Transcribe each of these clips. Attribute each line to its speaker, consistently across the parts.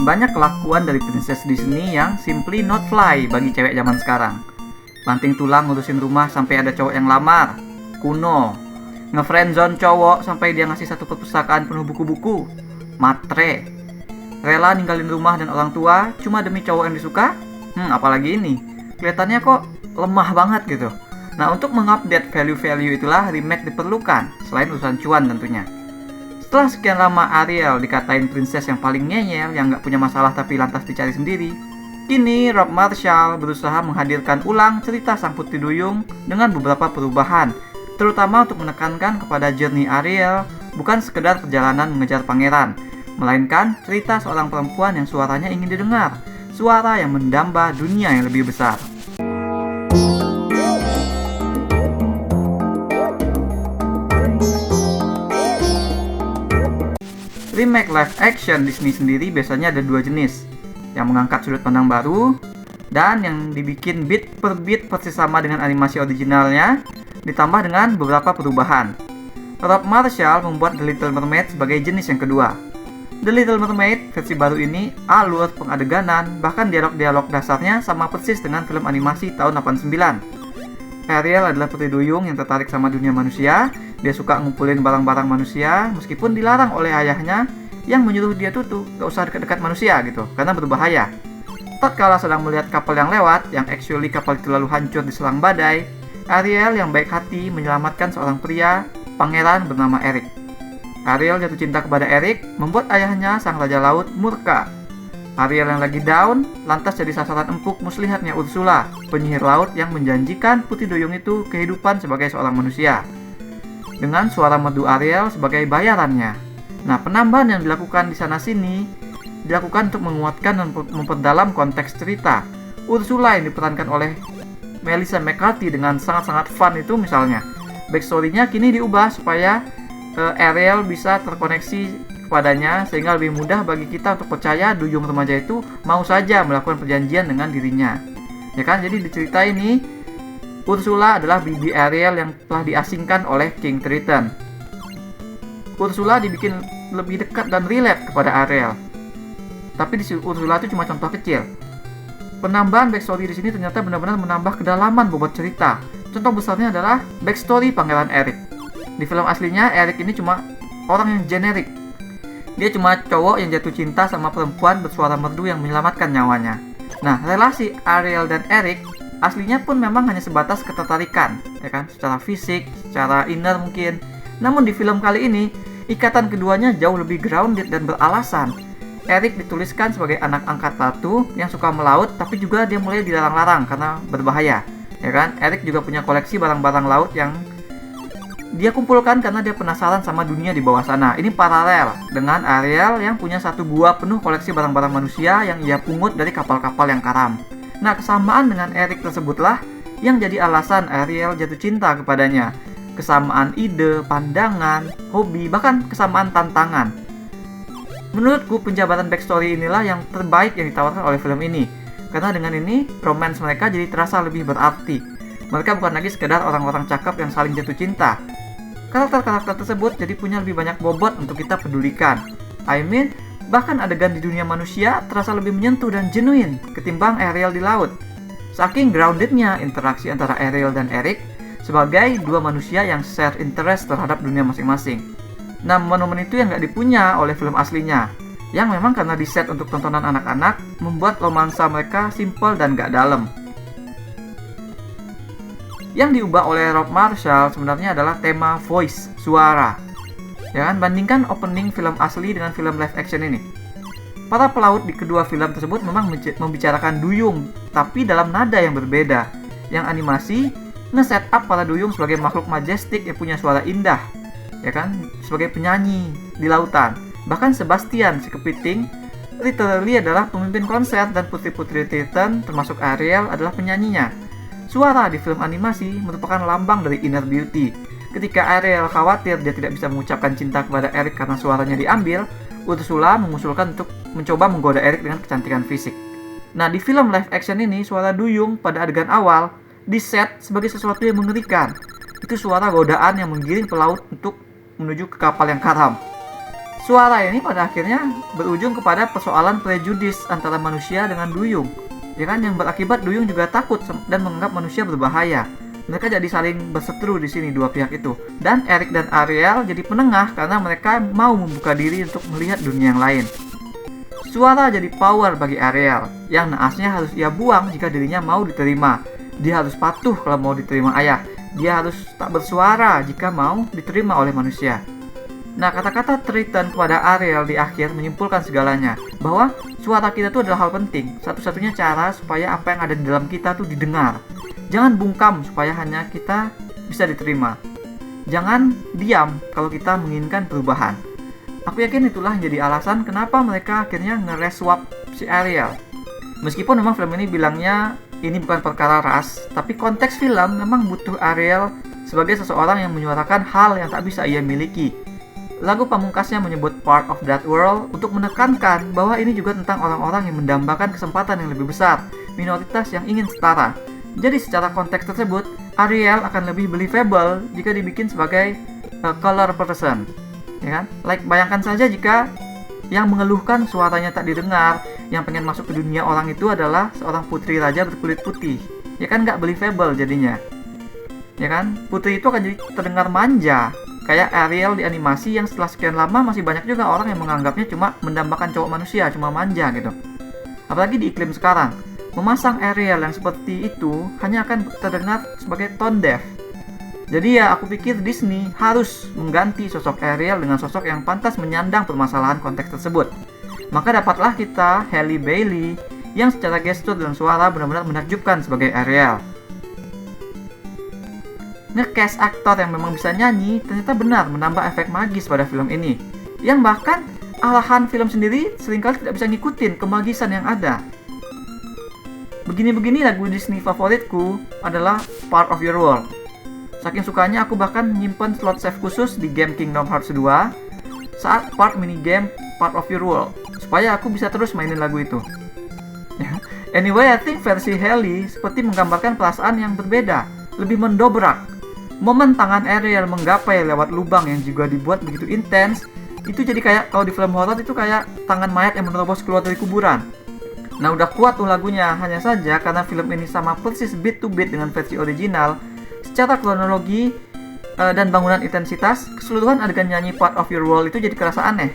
Speaker 1: Banyak kelakuan dari princess Disney yang simply not fly bagi cewek zaman sekarang. Banting tulang ngurusin rumah sampai ada cowok yang lamar. Kuno. Nge-friendzone cowok sampai dia ngasih satu perpustakaan penuh buku-buku. Matre. Rela ninggalin rumah dan orang tua cuma demi cowok yang disuka? Apalagi ini. Kelihatannya kok lemah banget gitu. Nah, untuk mengupdate value-value itulah remake diperlukan, selain urusan cuan tentunya. Setelah sekian lama Ariel dikatain princess yang paling ngeyel, yang gak punya masalah tapi lantas dicari sendiri, kini Rob Marshall berusaha menghadirkan ulang cerita Sang Putri Duyung dengan beberapa perubahan, terutama untuk menekankan kepada journey Ariel bukan sekedar perjalanan mengejar pangeran, melainkan cerita seorang perempuan yang suaranya ingin didengar, suara yang mendamba dunia yang lebih besar. Remake live action Disney sendiri biasanya ada dua jenis, yang mengangkat sudut pandang baru dan yang dibikin beat per beat persis sama dengan animasi originalnya, ditambah dengan beberapa perubahan. Rob Marshall membuat The Little Mermaid sebagai jenis yang kedua. The Little Mermaid versi baru ini alur pengadeganan, bahkan dialog-dialog dasarnya sama persis dengan film animasi tahun 89. Ariel adalah putri duyung yang tertarik sama dunia manusia. Dia suka ngumpulin barang-barang manusia meskipun dilarang oleh ayahnya yang menyuruh dia tuh gak usah dekat-dekat manusia gitu, karena berbahaya. Tatkala sedang melihat kapal yang lewat, yang actually kapal itu lalu hancur diserang badai, Ariel yang baik hati menyelamatkan seorang pria, pangeran bernama Eric. Ariel jatuh cinta kepada Eric, membuat ayahnya sang raja laut murka. Ariel yang lagi down, lantas jadi sasaran empuk muslihatnya Ursula, penyihir laut yang menjanjikan putri duyung itu kehidupan sebagai seorang manusia, dengan suara merdu Ariel sebagai bayarannya. Nah, penambahan yang dilakukan di sana-sini dilakukan untuk menguatkan dan memperdalam konteks cerita. Ursula yang diperankan oleh Melissa McCarthy dengan sangat-sangat fun itu misalnya, backstory-nya kini diubah supaya Ariel bisa terkoneksi kepadanya, sehingga lebih mudah bagi kita untuk percaya duyung remaja itu mau saja melakukan perjanjian dengan dirinya. Ya kan? Jadi di cerita ini Ursula adalah bibi Ariel yang telah diasingkan oleh King Triton. Ursula dibikin lebih dekat dan relate kepada Ariel. Tapi di Ursula itu cuma contoh kecil. Penambahan backstory di sini ternyata benar-benar menambah kedalaman bobot cerita. Contoh besarnya adalah backstory Pangeran Eric. Di film aslinya Eric ini cuma orang yang generik. Dia cuma cowok yang jatuh cinta sama perempuan bersuara merdu yang menyelamatkan nyawanya. Nah, relasi Ariel dan Eric aslinya pun memang hanya sebatas ketertarikan, ya kan, secara fisik, secara inner mungkin. Namun di film kali ini, ikatan keduanya jauh lebih grounded dan beralasan. Eric dituliskan sebagai anak angkat ratu yang suka melaut, tapi juga dia mulai dilarang-larang karena berbahaya, ya kan. Eric juga punya koleksi barang-barang laut yang dia kumpulkan karena dia penasaran sama dunia di bawah sana. Ini paralel dengan Ariel yang punya satu gua penuh koleksi barang-barang manusia yang ia pungut dari kapal-kapal yang karam. Nah, kesamaan dengan Eric tersebutlah yang jadi alasan Ariel jatuh cinta kepadanya. Kesamaan ide, pandangan, hobi, bahkan kesamaan tantangan. Menurutku penjabaran backstory inilah yang terbaik yang ditawarkan oleh film ini. Karena dengan ini, romance mereka jadi terasa lebih berarti. Mereka bukan lagi sekedar orang-orang cakep yang saling jatuh cinta. Karakter-karakter tersebut jadi punya lebih banyak bobot untuk kita pedulikan. Bahkan adegan di dunia manusia terasa lebih menyentuh dan genuine ketimbang Ariel di laut. Saking groundednya interaksi antara Ariel dan Eric sebagai dua manusia yang share interest terhadap dunia masing-masing. Nah, momen-momen itu yang gak dipunya oleh film aslinya, yang memang karena diset untuk tontonan anak-anak, membuat romansa mereka simple dan gak dalam. Yang diubah oleh Rob Marshall sebenarnya adalah tema voice, suara. Ya kan, bandingkan opening film asli dengan film live action ini. Para pelaut di kedua film tersebut memang membicarakan duyung, tapi dalam nada yang berbeda. Yang animasi nge-set up para duyung sebagai makhluk majestik yang punya suara indah, ya kan, sebagai penyanyi di lautan. Bahkan Sebastian, si kepiting, literally adalah pemimpin konser dan putri-putri Triton, termasuk Ariel, adalah penyanyinya. Suara di film animasi merupakan lambang dari inner beauty. Ketika Ariel khawatir dia tidak bisa mengucapkan cinta kepada Eric karena suaranya diambil, Ursula mengusulkan untuk mencoba menggoda Eric dengan kecantikan fisik. Nah, di film live action ini, suara duyung pada adegan awal diset sebagai sesuatu yang mengerikan. Itu suara godaan yang menggiring pelaut untuk menuju ke kapal yang karam. Suara ini pada akhirnya berujung kepada persoalan prejudis antara manusia dengan duyung. Ya kan, yang berakibat duyung juga takut dan menganggap manusia berbahaya. Mereka jadi saling berseteru di sini dua pihak itu. Dan Eric dan Ariel jadi penengah karena mereka mau membuka diri untuk melihat dunia yang lain. Suara jadi power bagi Ariel, yang naasnya harus ia buang jika dirinya mau diterima. Dia harus patuh kalau mau diterima ayah. Dia harus tak bersuara jika mau diterima oleh manusia. Nah, kata-kata Triton kepada Ariel di akhir menyimpulkan segalanya, bahwa suara kita itu adalah hal penting, satu-satunya cara supaya apa yang ada di dalam kita tuh didengar. Jangan bungkam supaya hanya kita bisa diterima. Jangan diam kalau kita menginginkan perubahan. Aku yakin itulah yang jadi alasan kenapa mereka akhirnya nge-reswap si Ariel. Meskipun memang film ini bilangnya ini bukan perkara ras, tapi konteks film memang butuh Ariel sebagai seseorang yang menyuarakan hal yang tak bisa ia miliki. Lagu pamungkasnya menyebut Part of That World untuk menekankan bahwa ini juga tentang orang-orang yang mendambakan kesempatan yang lebih besar, minoritas yang ingin setara. Jadi secara konteks tersebut, Ariel akan lebih believable jika dibikin sebagai color person. Ya kan? Like, bayangkan saja jika yang mengeluhkan suaranya tak didengar, yang pengen masuk ke dunia orang itu adalah seorang putri raja berkulit putih. Ya kan, nggak believable jadinya. Ya kan? Putri itu akan jadi terdengar manja. Kayak Ariel di animasi yang setelah sekian lama masih banyak juga orang yang menganggapnya cuma mendambakan cowok manusia, cuma manja gitu. Apalagi di iklim sekarang, memasang Ariel yang seperti itu hanya akan terdengar sebagai tone deaf. Jadi ya, aku pikir Disney harus mengganti sosok Ariel dengan sosok yang pantas menyandang permasalahan konteks tersebut. Maka dapatlah kita Halle Bailey yang secara gestur dan suara benar-benar menakjubkan sebagai Ariel. Nge-cast aktor yang memang bisa nyanyi ternyata benar menambah efek magis pada film ini, yang bahkan arahan film sendiri seringkali tidak bisa ngikutin kemagisan yang ada. Begini-begini lagu Disney favoritku adalah Part of Your World. Saking sukanya aku bahkan nyimpen slot save khusus di game Kingdom Hearts 2 saat part minigame Part of Your World, supaya aku bisa terus mainin lagu itu. Anyway, I think versi Halle seperti menggambarkan perasaan yang berbeda, lebih mendobrak. Momen tangan Ariel menggapai lewat lubang yang juga dibuat begitu intens, itu jadi kayak kalau di film horor itu kayak tangan mayat yang menerobos keluar dari kuburan. Nah, udah kuat tuh lagunya, hanya saja karena film ini sama persis beat to beat dengan versi original, secara kronologi dan bangunan intensitas, keseluruhan adegan nyanyi Part of Your World itu jadi kerasa aneh.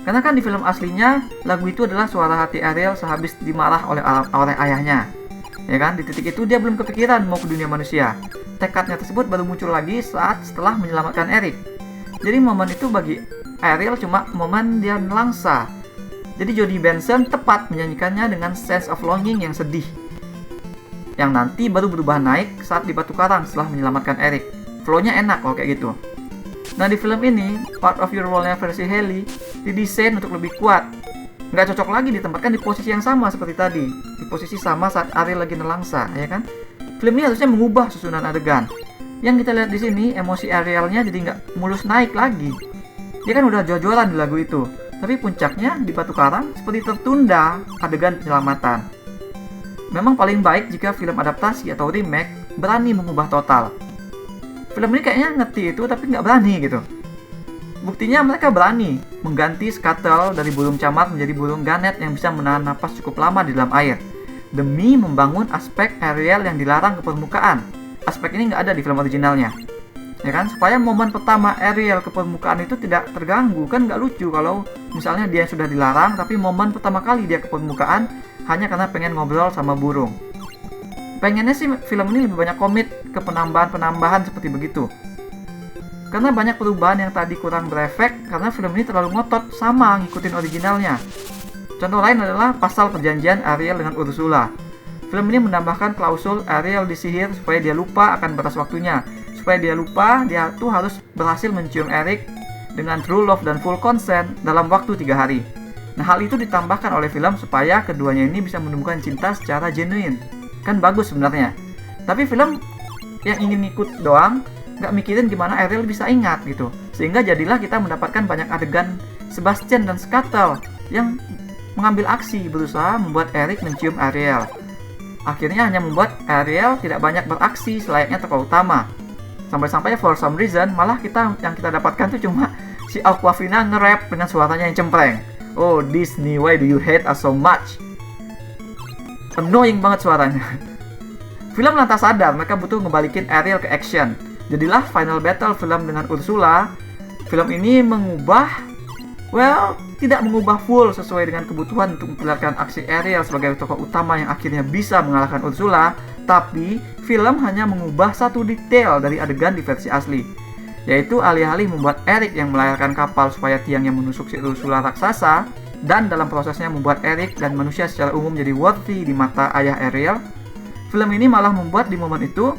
Speaker 1: Karena kan di film aslinya, lagu itu adalah suara hati Ariel sehabis dimarah oleh ayahnya. Ya kan, di titik itu dia belum kepikiran mau ke dunia manusia. Tekadnya tersebut baru muncul lagi setelah menyelamatkan Eric. Jadi momen itu bagi Ariel cuma momen dia nelangsa. Jadi Jodie Benson tepat menyanyikannya dengan sense of longing yang sedih, yang nanti baru berubah naik saat di Batu Karang setelah menyelamatkan Eric. Flow-nya enak kalau kayak gitu. Nah, di film ini, Part of Your World-nya versi Halle didesain untuk lebih kuat. Nggak cocok lagi ditempatkan di posisi yang sama seperti tadi, di posisi sama saat Ariel lagi nelangsa, ya kan? Film ini harusnya mengubah susunan adegan. Yang kita lihat di sini, emosi Arielnya jadi nggak mulus naik lagi. Dia kan udah jor-joran di lagu itu, tapi puncaknya di Batu Karang seperti tertunda adegan penyelamatan. Memang paling baik jika film adaptasi atau remake berani mengubah total. Film ini kayaknya ngerti itu tapi nggak berani gitu. Buktinya mereka berani mengganti Scuttle dari burung camar menjadi burung ganet yang bisa menahan napas cukup lama di dalam air, demi membangun aspek Ariel yang dilarang ke permukaan. Aspek ini nggak ada di film originalnya, ya kan? Supaya momen pertama Ariel ke permukaan itu tidak terganggu. Kan nggak lucu kalau misalnya dia sudah dilarang, tapi momen pertama kali dia ke permukaan hanya karena pengen ngobrol sama burung. Pengennya sih film ini lebih banyak komit ke penambahan-penambahan seperti begitu. Karena banyak perubahan yang tadi kurang berefek karena film ini terlalu ngotot sama ngikutin originalnya. Contoh lain adalah pasal perjanjian Ariel dengan Ursula. Film ini menambahkan klausul Ariel disihir supaya dia lupa akan batas waktunya. Supaya dia lupa, dia tuh harus berhasil mencium Eric dengan true love dan full consent dalam waktu 3 hari. Nah, hal itu ditambahkan oleh film supaya keduanya ini bisa menumbuhkan cinta secara genuine. Kan bagus sebenarnya. Tapi film yang ingin ikut doang, nggak mikirin gimana Ariel bisa ingat gitu. Sehingga jadilah kita mendapatkan banyak adegan Sebastian dan Scuttle yang mengambil aksi berusaha membuat Eric mencium Ariel. Akhirnya hanya membuat Ariel tidak banyak beraksi selayaknya tokoh utama. Sampai-sampai for some reason malah yang kita dapatkan tuh cuma si Awkwafina nge-rap dengan suaranya yang cempreng. Oh Disney, why do you hate us so much? Annoying banget suaranya. Film lantas sadar mereka butuh ngebalikin Ariel ke action. Jadilah final battle film dengan Ursula. Film ini tidak mengubah full sesuai dengan kebutuhan untuk memperlihatkan aksi Ariel sebagai tokoh utama yang akhirnya bisa mengalahkan Ursula, tapi film hanya mengubah satu detail dari adegan di versi asli, yaitu alih-alih membuat Eric yang melayarkan kapal supaya tiang yang menusuk si Ursula raksasa, dan dalam prosesnya membuat Eric dan manusia secara umum jadi worthy di mata ayah Ariel, film ini malah membuat di momen itu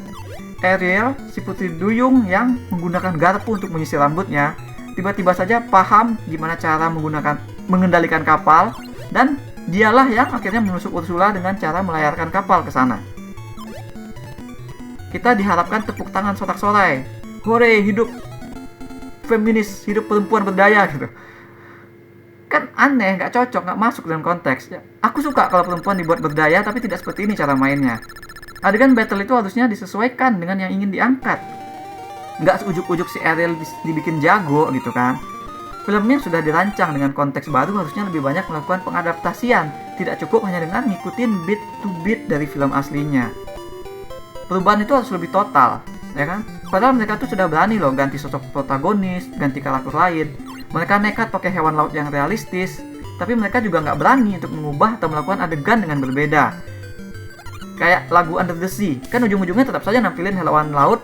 Speaker 1: Ariel, si putri duyung yang menggunakan garpu untuk menyisir rambutnya, tiba-tiba saja paham gimana cara mengendalikan kapal, dan dialah yang akhirnya menusuk Ursula dengan cara melayarkan kapal ke sana. Kita diharapkan tepuk tangan sorak-sorai, hore, hidup feminis, hidup perempuan berdaya gitu. Kan aneh, nggak cocok, nggak masuk dalam konteks. Aku suka kalau perempuan dibuat berdaya, tapi tidak seperti ini cara mainnya. Adegan battle itu harusnya disesuaikan dengan yang ingin diangkat. Nggak seujuk-ujuk si Ariel dibikin jago gitu kan. Filmnya sudah dirancang dengan konteks baru, harusnya lebih banyak melakukan pengadaptasian. Tidak cukup hanya dengan ngikutin beat to beat dari film aslinya. Perubahan itu harus lebih total, ya kan? Padahal mereka tuh sudah berani loh ganti sosok protagonis, ganti karakter lain. Mereka nekat pakai hewan laut yang realistis, tapi mereka juga nggak berani untuk mengubah atau melakukan adegan dengan berbeda. Kayak lagu Under the Sea, kan ujung-ujungnya tetap saja nampilin hewan laut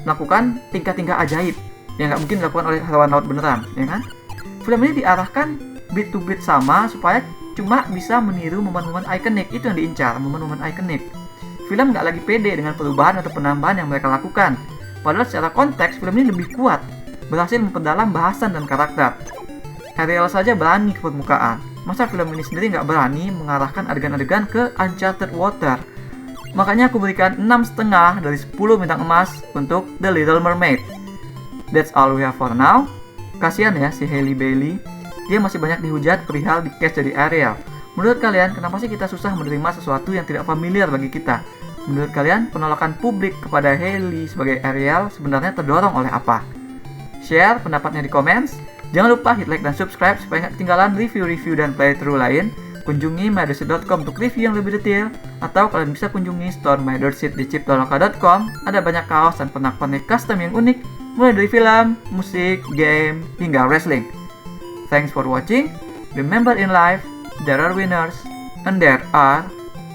Speaker 1: melakukan tingkah-tingkah ajaib yang nggak mungkin dilakukan oleh hewan laut beneran, ya kan? Film ini diarahkan beat to beat sama supaya cuma bisa meniru momen-momen ikonik, itu yang diincar, momen-momen ikonik. Film nggak lagi pede dengan perubahan atau penambahan yang mereka lakukan. Padahal secara konteks film ini lebih kuat, berhasil memperdalam bahasan dan karakter. Ariel saja berani ke permukaan, masa film ini sendiri nggak berani mengarahkan adegan-adegan ke uncharted water? Makanya aku berikan 6,5 dari 10 bintang emas untuk The Little Mermaid. That's all we have for now. Kasian ya si Hailey Bailey, dia masih banyak dihujat perihal di cast jadi Ariel. Menurut kalian, kenapa sih kita susah menerima sesuatu yang tidak familiar bagi kita? Menurut kalian, penolakan publik kepada Hailey sebagai Ariel sebenarnya terdorong oleh apa? Share pendapatnya di komen. Jangan lupa hit like dan subscribe supaya nggak ketinggalan review-review dan playthrough lain. Kunjungi mydersit.com untuk review yang lebih detail, atau kalian bisa kunjungi store mydersit di chiptoloka.com. Ada banyak kaos dan pernak-pernik custom yang unik, mulai dari film, musik, game, hingga wrestling. Thanks for watching. Remember in life, there are winners and there are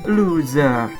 Speaker 1: losers.